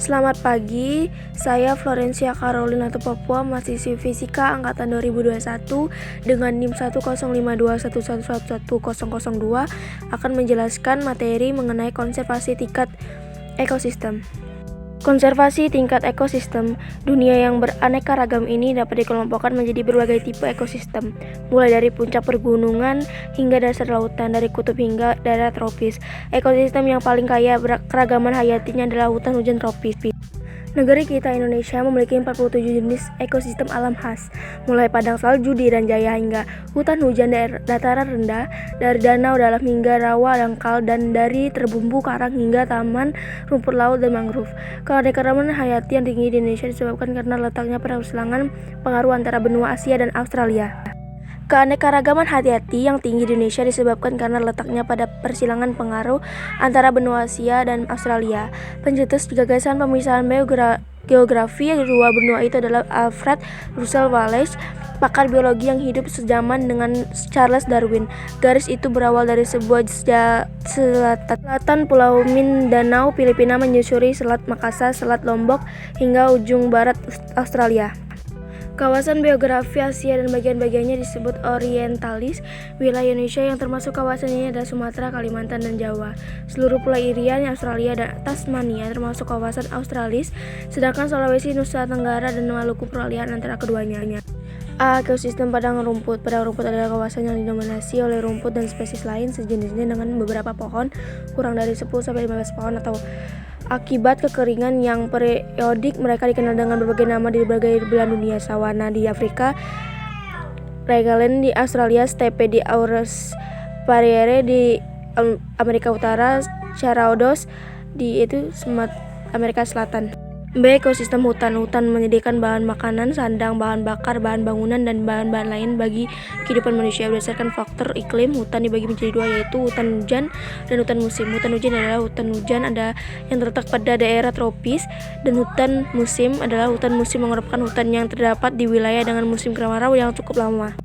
Selamat pagi, saya Florencia Caroline atau Papua, mahasiswi Fisika Angkatan 2021 dengan NIM 1052111111002 akan menjelaskan materi mengenai konservasi tingkat ekosistem. Konservasi tingkat ekosistem, dunia yang beraneka ragam ini dapat dikelompokkan menjadi berbagai tipe ekosistem, mulai dari puncak pergunungan hingga dasar lautan, dari kutub hingga daerah tropis. Ekosistem yang paling kaya keragaman hayatinya adalah hutan hujan tropis. Negeri kita Indonesia memiliki 47 jenis ekosistem alam khas, mulai padang salju di Ranjaya hingga hutan hujan dataran rendah, dari danau dalam hingga rawa dangkal, dan dari terbumbu karang hingga taman rumput laut dan mangrove. Keanekaragaman hayati yang tinggi di Indonesia disebabkan karena letaknya pada persilangan pengaruh antara benua Asia dan Australia. Keanekaragaman hayati yang tinggi di Indonesia disebabkan karena letaknya pada persilangan pengaruh antara benua Asia dan Australia. Pencetus gagasan pemisahan geografi dua benua itu adalah Alfred Russel Wallace, pakar biologi yang hidup sejaman dengan Charles Darwin. Garis itu berawal dari sebuah selatan Pulau Mindanao, Filipina, menyusuri Selat Makassar, Selat Lombok, hingga ujung barat Australia. Kawasan geografi Asia dan bagian-bagiannya disebut orientalis. Wilayah Indonesia yang termasuk kawasan ini adalah Sumatera, Kalimantan, dan Jawa. Seluruh Pulau Irian, Australia, dan Tasmania termasuk kawasan Australis, sedangkan Sulawesi, Nusa Tenggara, dan Maluku peralihan antara keduanya. Ekosistem padang rumput. Padang rumput adalah kawasan yang didominasi oleh rumput dan spesies lain sejenisnya dengan beberapa pohon, kurang dari 10-15 pohon, atau akibat kekeringan yang periodik. Mereka dikenal dengan berbagai nama di berbagai belahan dunia: sawana di Afrika, regalen di Australia, steppe di Eurasparriere di Amerika Utara, Charaudos di Amerika Selatan. B. Ekosistem hutan. Hutan menyediakan bahan makanan, sandang, bahan bakar, bahan bangunan, dan bahan-bahan lain bagi kehidupan manusia. Berdasarkan faktor iklim, hutan dibagi menjadi dua, yaitu hutan hujan dan hutan musim. Hutan hujan adalah hutan hujan yang terletak pada daerah tropis, dan hutan musim adalah hutan musim merupakan hutan yang terdapat di wilayah dengan musim kemarau yang cukup lama.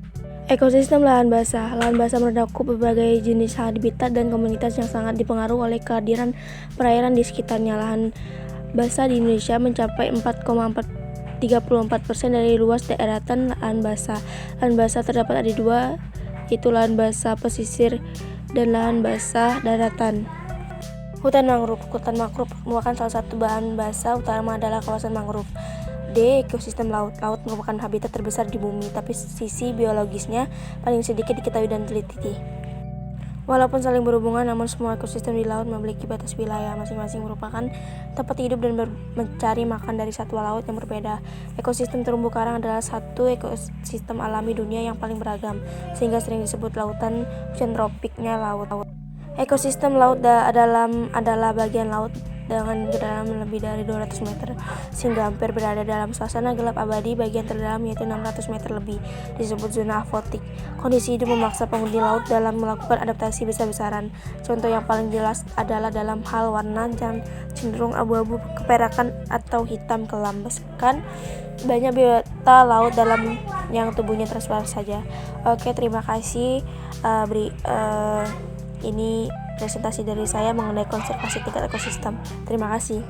Ekosistem lahan basah. Lahan basah mencakup berbagai jenis habitat dan komunitas yang sangat dipengaruhi oleh kehadiran perairan di sekitarnya. Lahan basah di Indonesia mencapai 4,34% dari luas daratan lahan basah. Lahan basah terdapat ada dua, yaitu lahan basah pesisir dan lahan basah daratan. Hutan mangrove. Hutan mangrove merupakan salah satu bahan basah utama adalah kawasan mangrove. D. Ekosistem laut. Laut merupakan habitat terbesar di bumi, tapi sisi biologisnya paling sedikit diketahui dan diteliti. Walaupun saling berhubungan, namun semua ekosistem di laut memiliki batas wilayah masing-masing, merupakan tempat hidup dan mencari makan dari satwa laut yang berbeda. Ekosistem terumbu karang adalah satu ekosistem alami dunia yang paling beragam, sehingga sering disebut lautan hujan tropiknya laut. Ekosistem laut adalah bagian laut dengan kedalaman lebih dari 200 meter, sehingga hampir berada dalam suasana gelap abadi. Bagian terdalam, yaitu 600 meter lebih, disebut zona aquatic. Kondisi itu memaksa penghuni laut dalam melakukan adaptasi besar-besaran. Contoh yang paling jelas adalah dalam hal warna yang cenderung abu-abu, keperakan, atau hitam kelam. Bahkan banyak biota laut dalam yang tubuhnya transparan saja. Oke, terima kasih. Ini presentasi dari saya mengenai konservasi tingkat ekosistem. Terima kasih.